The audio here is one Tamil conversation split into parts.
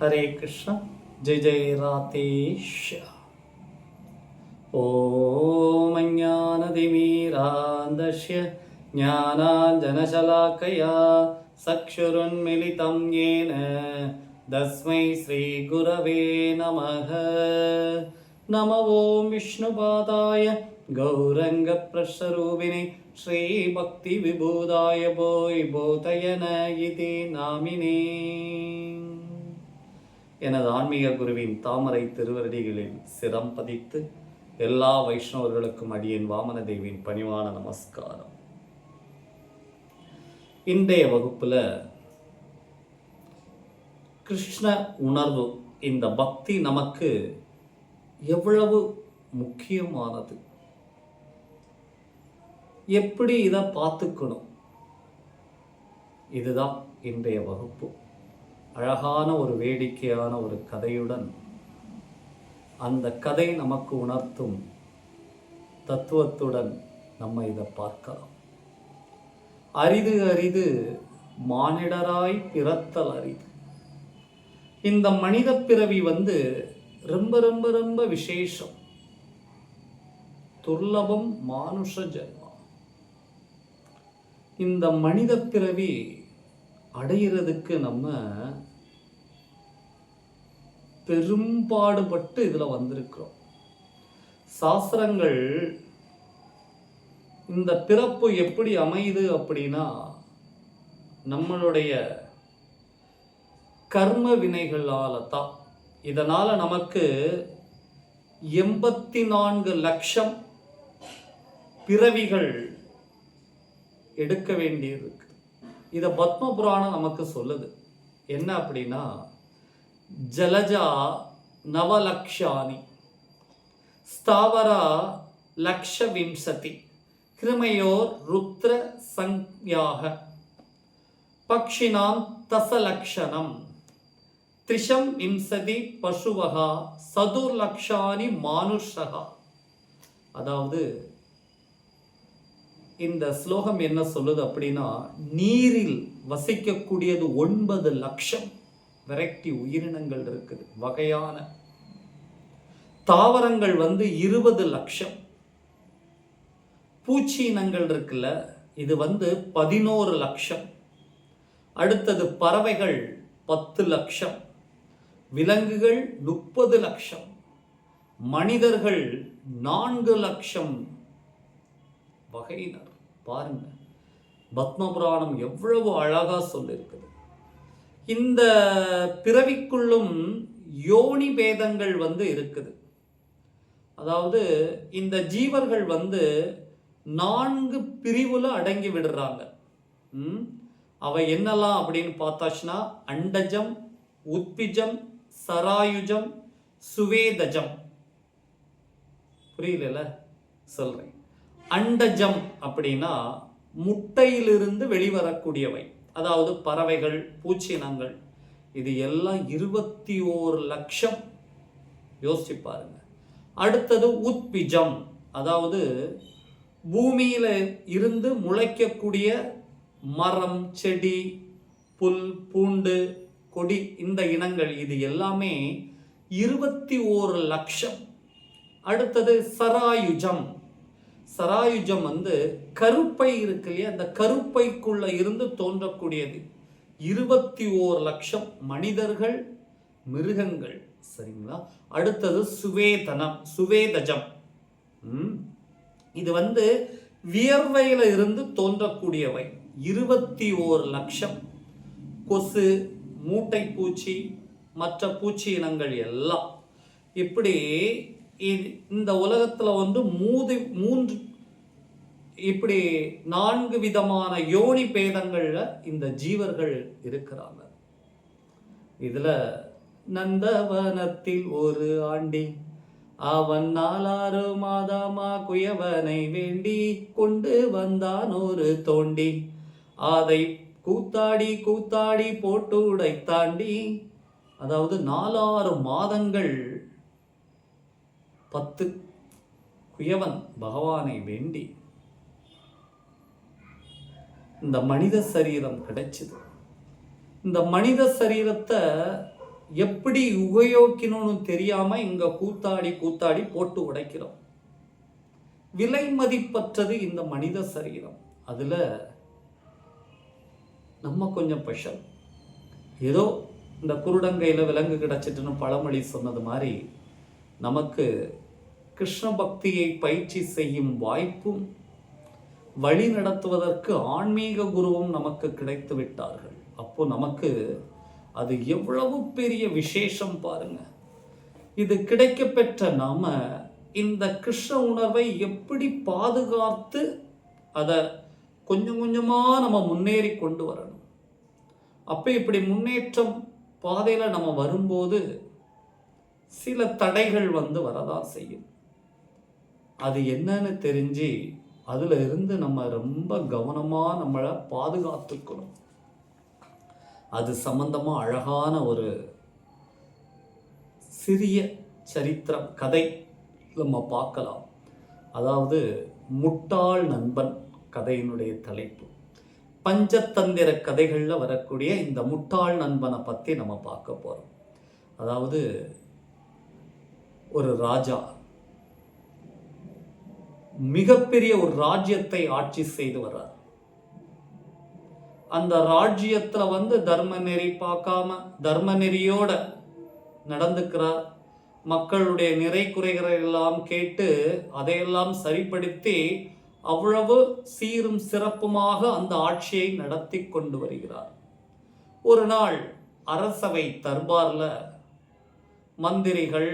ஹரே கிருஷ்ணா. ஜெய் ஜெய் ராதேஷ். ஓம் அஞ்ஞானதிமிராந்தஸ்ய ஞானாஞ்சனசலாக்கயா சக்ஷுருன்மிலிதம் யேன தஸ்மை ஸ்ரீ குரவே நமः. நம ஓம் விஷ்ணுபாதாய கௌரங்க பிரஸ்வரூபிணி ஸ்ரீ பக்தி விபூதாய போய் போதயன இதி நாமினே. எனது ஆன்மீக குருவின் தாமரை திருவடிகளில் சிரம் பதித்து எல்லா வைஷ்ணவர்களுக்கும் அடியேன் வாமனதேவின் பணிவான நமஸ்காரம். இன்றைய வகுப்புல கிருஷ்ண உணர்வு, இந்த பக்தி நமக்கு எவ்வளவு முக்கியமானது, எப்படி இதை பார்த்துக்கணும், இதுதான் இன்றைய வகுப்பு. அழகான ஒரு வேடிக்கையான ஒரு கதையுடன் அந்த கதை நமக்கு உணர்த்தும் தத்துவத்துடன் நம்ம இதை பார்க்கலாம். அரிது அரிது மானிடராய் பிறத்தல் அரிது. இந்த மனித பிறவி ரொம்ப ரொம்ப ரொம்ப விசேஷம். துர்லபம் மானுஷ ஜென்மா. இந்த மனித பிறவி அடையிறதுக்கு நம்ம பெரும்பாடுபட்டு இதுல வந்திருக்கிறோம். சாஸ்திரங்கள் இந்த பிறப்பு எப்படி அமையுது அப்படின்னா, நம்மளுடைய கர்ம வினைகளால தான். இதனால நமக்கு 84 லட்சம் பிறவிகள் எடுக்க வேண்டியிருக்கு. இதை பத்ம புராணம் நமக்கு சொல்லுது. என்ன அப்படின்னா, ஜலஜா நவலக்ஷானி ஸ்தாவரா லக்ஷ விம்சதி கிருமையோர் ருத்ர சங்யாக பக்ஷினாம் தசலக்ஷணம் திரிஷம் விம்சதி பசுவகா சதுர்லக்ஷானி மானுஷகா. அதாவது இந்த ஸ்லோகம் என்ன சொல்லுது அப்படின்னா, நீரில் வசிக்கக்கூடியது 9 லட்சம் வெரைட்டி உயிரினங்கள் இருக்குது, வகையான தாவரங்கள் 20 லட்சம், பூச்சி இனங்கள் இருக்குல்ல இது 11 லட்சம், அடுத்தது பறவைகள் 10 லட்சம், விலங்குகள் 30 லட்சம், மனிதர்கள் 4 லட்சம் வகையினர். பாருங்க, பத்ம புராணம் எவ்வளவு அழகா சொல்லிருக்குது. இந்த பிறவிக்குள்ளும் யோனி பேதங்கள் இருக்குது. அதாவது இந்த ஜீவர்கள் 4 பிரிவுல அடங்கி விடுறாங்க. அவை என்னெல்லாம் அப்படின்னு பார்த்தாச்சுன்னா, அண்டஜம், உத்பிஜம், சராயுஜம், சுவேதஜம். புரியல சொல்றேன். அண்டஜம் அப்படின்னா முட்டையிலிருந்து வெளிவரக்கூடியவை, அதாவது பறவைகள், பூச்சினங்கள். இது எல்லாம் 21 லட்சம். யோசிச்சு பாருங்க. அடுத்தது உத்பிஜம், அதாவது பூமியில இருந்து முளைக்கக்கூடிய மரம், செடி, புல், பூண்டு, கொடி, இந்த இனங்கள். இது எல்லாமே 21 லட்சம். அடுத்தது சராயுஜம். சராயுஜம் கருப்பை இருக்கு இல்லையா, அந்த கருப்பைக்குள்ள இருந்து தோன்றக்கூடியது. 21 லட்சம் மனிதர்கள், மிருகங்கள். சரிங்களா? அடுத்தது சுவேதனம், சுவேதஜம். இது வியர்வையில இருந்து தோன்றக்கூடியவை. 21 லட்சம். கொசு, மூட்டை பூச்சி, மற்ற பூச்சி இனங்கள் எல்லாம். இப்படி இந்த உலகத்துல 3 இப்படி 4 விதமான யோனி பேதங்கள்ல இந்த ஜீவர்கள் இருக்கிறாங்க. இதுல நந்தவனத்தில் ஒரு ஆண்டி அவன் 4 மாதமா குயவனை வேண்டி கொண்டு வந்தான் ஒரு தோண்டி, அதை கூத்தாடி கூத்தாடி போட்டு உடைத்தாண்டி. அதாவது 4 மாதங்கள் 10 குயவன் பகவானை வேண்டி இந்த மனித சரீரம் கிடைச்சது. இந்த மனித சரீரத்தை எப்படி உபயோகிக்கணும்னு தெரியாம இங்க கூத்தாடி போட்டு உடைக்கிறோம். விலை மதிப்பற்றது இந்த மனித சரீரம். அதுல நம்ம கொஞ்சம் ஸ்பெஷல். ஏதோ இந்த குருடங்கையில் விலங்கு கிடச்சிட்டுன்னு பழமொழி சொன்னது மாதிரி நமக்கு கிருஷ்ண பக்தியை பயிற்சி செய்யும் வாய்ப்பும் வழி நடத்துவதற்கு ஆன்மீக குருவும் நமக்கு கிடைத்து விட்டார்கள். அப்போ நமக்கு அது எவ்வளவு பெரிய விசேஷம் பாருங்க. இது கிடைக்கப்பெற்ற நாம இந்த கிருஷ்ண உணர்வை எப்படி பாதுகாத்து அதை கொஞ்சம் கொஞ்சமா நம்ம முன்னேறி கொண்டு வரணும். அப்ப இப்படி முன்னேற்றம் பாதையில நம்ம வரும்போது சில தடைகள் வரதான் செய்யும். அது என்னன்னு தெரிஞ்சு அதுல இருந்து நம்ம ரொம்ப கவனமா நம்மளை பாதுகாத்துக்கணும். அது சம்பந்தமா அழகான ஒரு சிறிய சரித்திரம் கதை நம்ம பார்க்கலாம். அதாவது முட்டாள் நண்பன் கதையினுடைய தலைப்பு. பஞ்சதந்திர கதைகளில் வரக்கூடிய இந்த முட்டாள் நண்பனை பற்றி நம்ம பார்க்க போகிறோம். அதாவது ஒரு ராஜா மிகப்பெரிய ஒரு ராஜ்யத்தை ஆட்சி செய்து வர்றார். அந்த ராஜ்யத்துல தர்ம நெறி பார்க்காம தர்ம நெறியோட நடந்துக்கிறார். மக்களுடைய நிறை குறைகளை எல்லாம் கேட்டு அதையெல்லாம் சரிப்படுத்தி அவ்வளவு சீரும் சிறப்புமாக அந்த ஆட்சியை நடத்தி கொண்டு வருகிறார். ஒரு நாள் அரசவை தர்பார்ல மந்திரிகள்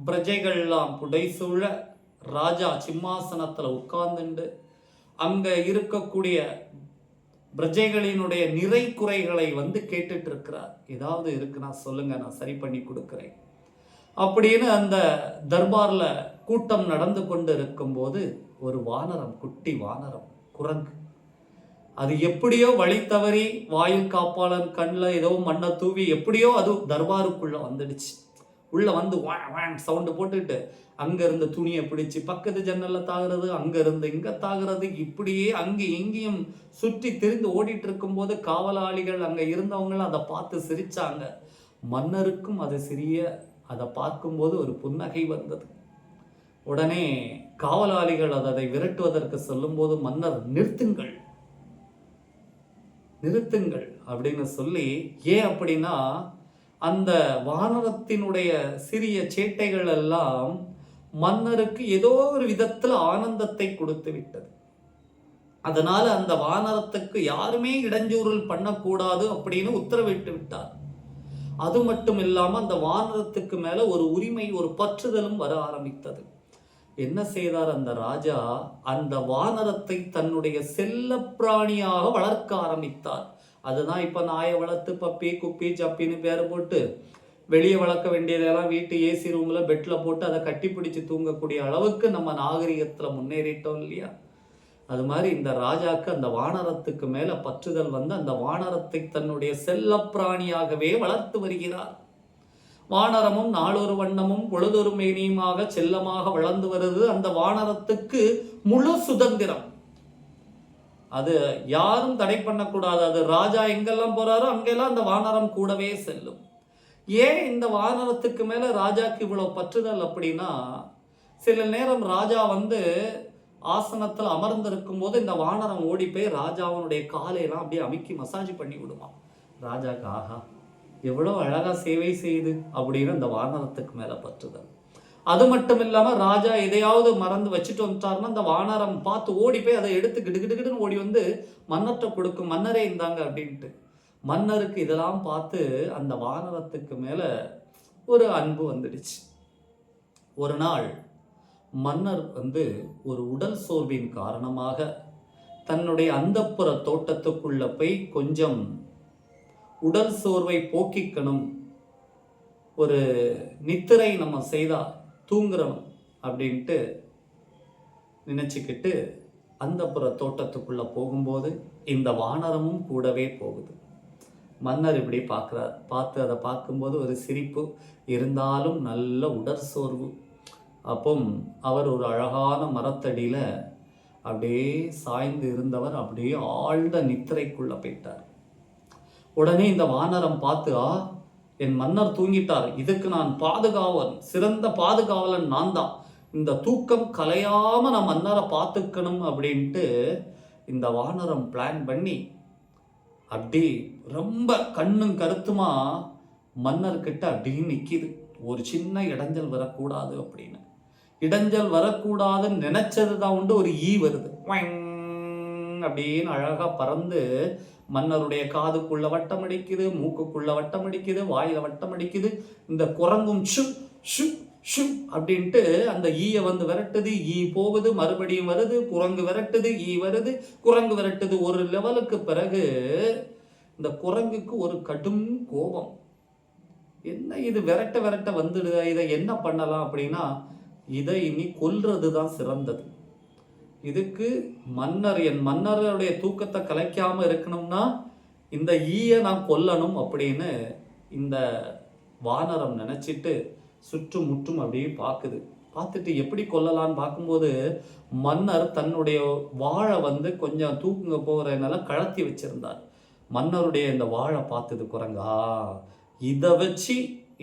பிரஜைகள் எல்லாம் புடைசூழ ராஜா சிம்மாசனத்துல உட்கார்ந்துண்டு அங்க இருக்கக்கூடிய பிரஜைகளினுடைய நிறை குறைகளை கேட்டுட்டு இருக்கிறார். ஏதாவது இருக்குன்னா சொல்லுங்க, நான் சரி பண்ணி கொடுக்கிறேன் அப்படின்னு அந்த தர்பார்ல கூட்டம் நடந்து கொண்டு இருக்கும்போது ஒரு வானரம், குட்டி வானரம், குரங்கு, அது எப்படியோ வழி தவறி வாயில் காப்பாளன் கண்ணில் ஏதோ மண்ணை தூவி எப்படியோ அது தர்பாருக்குள்ள வந்துடுச்சு. உள்ள சவுண்டு போட்டுட்டு அங்க இருந்த துணியை பிடிச்சு பக்கத்து ஜன்னல்ல தாகிறது, அங்க இருந்து இங்க தாகிறது, இப்படியே அங்கே எங்கேயும் சுற்றி திரிந்து ஓடிட்டு இருக்கும் போது காவலாளிகள் அங்க இருந்தவங்களும் அதை பார்த்து சிரிச்சாங்க. மன்னருக்கும் அது அதை பார்க்கும்போது ஒரு புன்னகை வந்தது. உடனே காவலாளிகள் அதை விரட்டுவதற்கு சொல்லும்போது மன்னர் நிறுத்துங்கள் அப்படின்னு சொல்லி, ஏன் அப்படின்னா அந்த வானரத்தினுடைய சிறிய சேட்டைகள் எல்லாம் மன்னருக்கு ஏதோ ஒரு விதத்துல ஆனந்தத்தை கொடுத்து விட்டது. அதனால அந்த வானரத்துக்கு யாருமே இடைஞ்சூறல் பண்ணக்கூடாது அப்படின்னு உத்தரவிட்டு விட்டார். அது மட்டும் இல்லாம அந்த வானரத்துக்கு மேல ஒரு உரிமை, ஒரு பற்றுதலும் வர ஆரம்பித்தது. என்ன செய்தார் அந்த ராஜா? அந்த வானரத்தை தன்னுடைய செல்ல பிராணியாக வளர்க்க ஆரம்பித்தார். அதுதான் இப்ப நாயை வளர்த்து பப்பி குப்பி சப்பின்னு பேரை போட்டு வெளியே வளர்க்க வேண்டியதெல்லாம் வீட்டு ஏசி ரூம்ல பெட்ல போட்டு அதை கட்டி பிடிச்சு தூங்கக்கூடிய அளவுக்கு நம்ம நாகரிகத்துல முன்னேறிட்டோம் இல்லையா? அது மாதிரி இந்த ராஜாக்கு அந்த வானரத்துக்கு மேல பற்றுதல் அந்த வானரத்தை தன்னுடைய செல்ல பிராணியாகவே வளர்த்து வருகிறார். வானரமும் நாளொரு வண்ணமும் பொழுதொரு மேனியுமாக செல்லமாக வளர்ந்து வருது. அந்த வானரத்துக்கு முழு சுதந்திரம். அது யாரும் தடை பண்ணக்கூடாது. அது ராஜா எங்கெல்லாம் போறாரோ அங்கெல்லாம் அந்த வானரம் கூடவே செல்லும். ஏன் இந்த வானரத்துக்கு மேல ராஜாக்கு இவ்வளவு பற்றுதல் அப்படின்னா, சில நேரம் ராஜா ஆசனத்தில் அமர்ந்திருக்கும் போது இந்த வானரம் ஓடி போய் ராஜாவனுடைய காலையெல்லாம் அப்படியே அமுக்கி மசாஜ் பண்ணி விடுவான். ராஜாக்கு ஆஹா எவ்வளவு அழகா சேவை செய்யுது அப்படின்னு அந்த வானரத்துக்கு மேல பற்றுதல். அது மட்டும் இல்லாம ராஜா எதையாவது மறந்து வச்சுட்டு வந்துட்டாருன்னா அந்த வானரம் பார்த்து ஓடி போய் அதை எடுத்து கிடுகிடுன்னு ஓடி மன்னர்கிட்ட கொடுக்கும், மன்னரே இருந்தாங்க அப்படின்ட்டு. மன்னருக்கு இதெல்லாம் பார்த்து அந்த வானரத்துக்கு மேல ஒரு அன்பு வந்துடுச்சு. ஒரு நாள் மன்னர் ஒரு உடல் சோர்வின் காரணமாக தன்னுடைய அந்தப்புற தோட்டத்துக்குள்ள போய் கொஞ்சம் உடல் சோர்வை போக்கிக்கணும், ஒரு நித்திரை நம்ம செய்தா தூங்குறோம் அப்படின்ட்டு நினைச்சுக்கிட்டு அந்தப்புற தோட்டத்துக்குள்ள போகும்போது இந்த வானரமும் கூடவே போகுது. மன்னர் இப்படி பார்க்குறார். பார்த்து அதை பார்க்கும்போது ஒரு சிரிப்பு, இருந்தாலும் நல்ல உடற்சோர்வு. அப்போ அவர் ஒரு அழகான மரத்தடியில் அப்படியே சாய்ந்து இருந்தவர் அப்படியே ஆழ்ந்த நித்திரைக்குள்ள போயிட்டார். உடனே இந்த வானரம் பார்த்து, என் மன்னர் தூங்கிட்டார், இதுக்கு நான் பாதுகாவலன், சிறந்த பாதுகாவலன் நான் தான், இந்த தூக்கம் கலையாம நான் மன்னரை பார்த்துக்கணும் அப்படின்ட்டு இந்த வானரம் பிளான் பண்ணி அப்படி ரொம்ப கண்ணும் கருத்துமா மன்னர்கிட்ட அப்படின்னு நிற்கிது. ஒரு சின்ன இடைஞ்சல் வரக்கூடாது அப்படின்னு. இடைஞ்சல் வரக்கூடாதுன்னு நினைச்சது தான் உண்டு. ஒரு ஈ வருது, அப்படின்னு அழகா பறந்து மன்னருடைய காதுக்குள்ள வட்டம் அடிக்குது, மூக்குக்குள்ள வட்டம் அடிக்குது, வாயில வட்டம் அடிக்குது. இந்த குரங்கும் ஷு ஷு ஷு அப்படின்ட்டு அந்த ஈய வந்து விரட்டுது. ஈ போகுது, மறுபடியும் வருது, குரங்கு விரட்டுது, ஈ வருது, குரங்கு விரட்டுது. ஒரு லெவலுக்கு பிறகு இந்த குரங்குக்கு ஒரு கடும் கோபம். என்ன இது விரட்ட விரட்ட வந்துடுது, இதை என்ன பண்ணலாம் அப்படின்னா, இதை இனி கொல்றது தான் சிறந்தது. இதுக்கு மன்னர், என் மன்னருடைய தூக்கத்தை கலைக்காம இருக்கணும்னா இந்த ஈயை நான் கொல்லணும் அப்படின்னு இந்த வானரம் நினைச்சிட்டு சுற்றும் முற்றும் அப்படியே பார்க்குது. பார்த்துட்டு எப்படி கொல்லலான்னு பார்க்கும்போது மன்னர் தன்னுடைய வாழை வந்து கொஞ்சம் தூக்குங்க போகிறதுனால கழத்தி வச்சிருந்தார். மன்னருடைய இந்த வாழை பார்த்தது குரங்கா, இதை வச்சு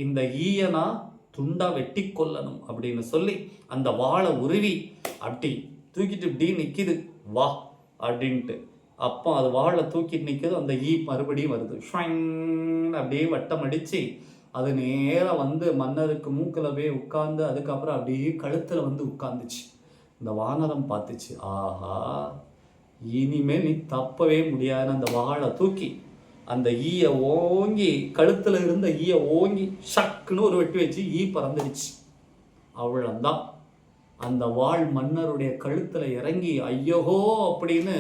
இந்த ஈயை நான் துண்டா வெட்டி கொல்லணும் அப்படின்னு சொல்லி அந்த வாழை உருவி அப்படி தூக்கிட்டு இப்படி நிற்கிது, வா அப்படின்ட்டு. அப்போ அது வாழை தூக்கிட்டு நிற்கிது. அந்த ஈ மறுபடியும் வருது, அப்படியே வட்டம் அடித்து அது நேராக வந்து மன்னருக்கு மூக்கில் போய் உட்கார்ந்து அதுக்கப்புறம் அப்படியே கழுத்தில் வந்து உட்காந்துச்சு. இந்த வானரம் பார்த்துச்சு, ஆஹா இனிமேல் நீ தப்பவே முடியாதுன்னு அந்த வாழை தூக்கி அந்த ஈயை ஓங்கி, கழுத்தில் இருந்த ஈயை ஓங்கி ஷக்குன்னு ஒரு வெட்டி வச்சு ஈ பறந்துடுச்சு. அவ்வளோதான். அந்த வாள் மன்னருடைய கழுத்தில் இறங்கி ஐயோஹோ அப்படின்னு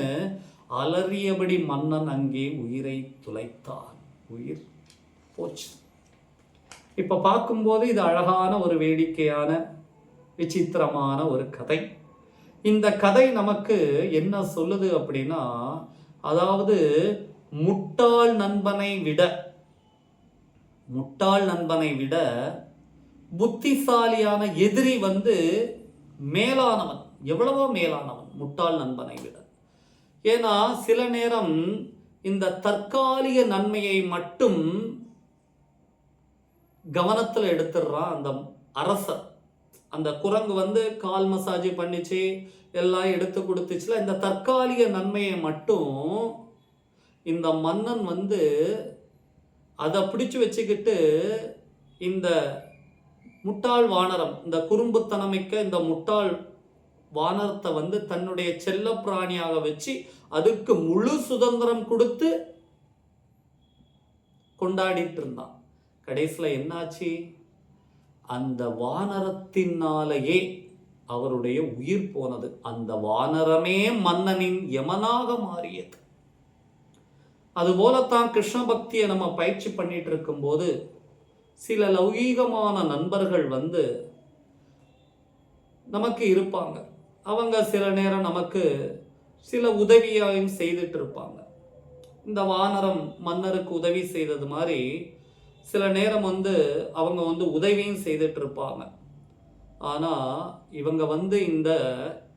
அலறியபடி மன்னன் அங்கே உயிரை துளைத்தான். உயிர் போச்சு. இப்போ பார்க்கும்போது இது அழகான ஒரு வேடிக்கையான விசித்திரமான ஒரு கதை. இந்த கதை நமக்கு என்ன சொல்லுது அப்படின்னா, அதாவது முட்டாள் நண்பனை விட புத்திசாலியான எதிரி வந்து மேலானவன், எவ்வளவோ மேலானவன் முட்டாள் நண்பனை விட. ஏன்னா சில நேரம் இந்த தற்காலிக நன்மையை மட்டும் கவனத்தில் எடுத்துடுறான் அந்த அரசர். அந்த குரங்கு வந்து கால் மசாஜ் பண்ணிச்சு, எல்லாம் எடுத்து கொடுத்துச்சுல, இந்த தற்காலிக நன்மையை மட்டும் இந்த மன்னன் வந்து அதை பிடிச்சு வச்சுக்கிட்டு இந்த முட்டாள் வானரம், இந்த குறும்புத்தனமிக்க இந்த முட்டாள் வானரத்தை வந்து தன்னுடைய செல்ல பிராணியாக வச்சு அதுக்கு முழு சுதந்திரம் கொடுத்து கொண்டாடிட்டு இருந்தான். கடைசியில் என்னாச்சு, அந்த வானரத்தினாலேயே அவருடைய உயிர் போனது. அந்த வானரமே மன்னனின் யமனாக மாறியது. அதுபோலத்தான் கிருஷ்ண பக்தியை நம்ம பயிற்சி பண்ணிட்டு இருக்கும்போது சில லௌகீகமான நண்பர்கள் வந்து நமக்கு இருப்பாங்க. அவங்க சில நேரம் நமக்கு சில உதவியாயும் செய்துட்டு இருப்பாங்க. இந்த வானரம் மன்னருக்கு உதவி செய்தது மாதிரி சில நேரம் வந்து அவங்க வந்து உதவியும் செய்துட்டு இருப்பாங்க. ஆனால் இவங்க வந்து இந்த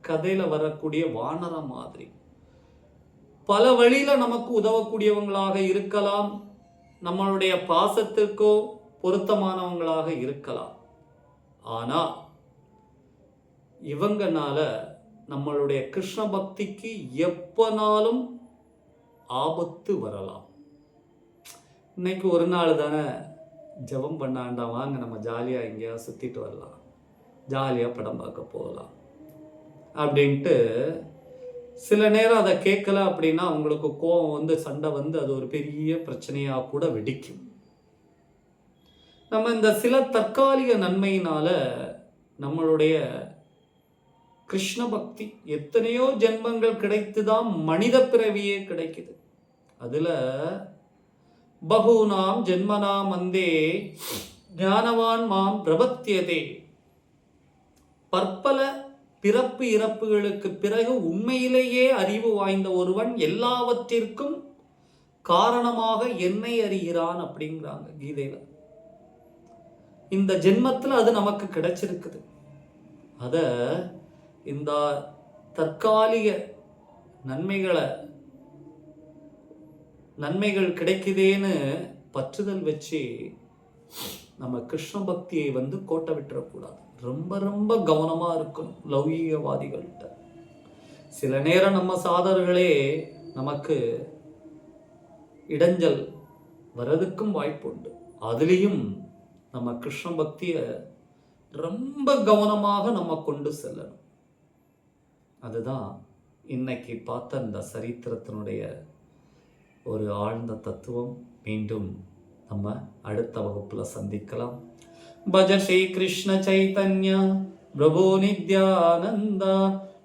கதையில் வரக்கூடிய வானரம் மாதிரி பல வழியில் நமக்கு உதவக்கூடியவங்களாக இருக்கலாம், நம்மளுடைய பாசத்திற்கோ பொருத்தமானவங்களாக இருக்கலாம். ஆனால் இவங்கனால நம்மளுடைய கிருஷ்ண பக்திக்கு எப்பனாலும் ஆபத்து வரலாம். இன்னைக்கு ஒரு நாள் தானே ஜபம் பண்ணாண்டா, வாங்க நம்ம ஜாலியாக எங்கேயாவது சுற்றிட்டு வரலாம், ஜாலியாக படம் பார்க்க போகலாம் அப்படின்ட்டு சில நேரம் அதை கேட்கல அப்படின்னா அவங்களுக்கு கோபம் வந்து சண்டை வந்து அது ஒரு பெரிய பிரச்சனையாக கூட வெடிக்கும். நம்ம இந்த சில தற்காலிக நன்மையினால நம்மளுடைய கிருஷ்ண பக்தி எத்தனையோ ஜென்மங்கள் கிடைத்துதான் மனித பிறவியே கிடைக்குது. அதுல பகூனாம் ஜென்மனாம் வந்தே ஞானவான் மாம் பிரபத்தியதே. பற்பல பிறப்பு இறப்புகளுக்கு பிறகு உண்மையிலேயே அறிவு வாய்ந்த ஒருவன் எல்லாவற்றிற்கும் காரணமாக என்னை அறிகிறான் அப்படிங்கிறாங்க கீதையில. இந்த ஜென்மத்தில் அது நமக்கு கிடைச்சிருக்குது. அத இந்த தற்காலிக நன்மைகள் கிடைக்குதேன்னு பற்றுதல் வச்சு நம்ம கிருஷ்ண பக்தியை கோட்டை விட்டுறக்கூடாது. ரொம்ப ரொம்ப கவனமாக இருக்கணும் லௌகீகவாதிகள்கிட்ட. சில நேரம் நம்ம சாதர்களே நமக்கு இடைஞ்சல் வர்றதுக்கும் வாய்ப்பு உண்டு. அதுலேயும் நம்ம கிருஷ்ண பக்தியை ரொம்ப கவனமாக நம்ம கொண்டு செல்லணும். அதுதான் இன்னைக்கு பார்த்த இந்த சரித்திரத்தினுடைய ஒரு ஆழ்ந்த தத்துவம். மீண்டும் நம்ம அடுத்த வகுப்புல சந்திக்கலாம். பஜ ஸ்ரீ கிருஷ்ண சைதன்ய பிரபு நித்யானந்த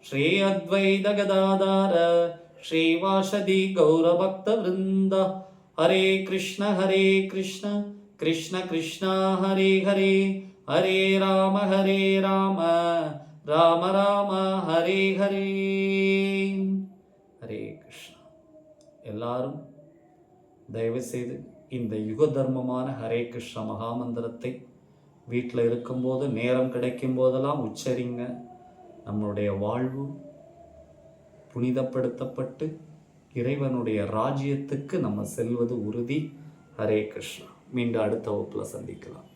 ஸ்ரீ அத்வைத கதாதார ஸ்ரீவாசதி கௌரபக்த விருந்த. ஹரே கிருஷ்ண கிருஷ்ண கிருஷ்ண ஹரே ஹரே, ஹரே ராம ராம ராம ஹரே ஹரே. ஹரே கிருஷ்ணா. எல்லாரும் தயவுசெய்து இந்த யுக தர்மமான ஹரே கிருஷ்ண மகாமந்திரத்தை வீட்டில் இருக்கும்போது, நேரம் கிடைக்கும் போதெல்லாம் உச்சரிங்க. நம்மளுடைய வாழ்வு புனிதப்படுத்தப்பட்டு இறைவனுடைய ராஜ்யத்துக்கு நம்ம செல்வது உறுதி. ஹரே கிருஷ்ணா. மீண்டும் அடுத்த வகுப்பில் சந்திக்கலாம்.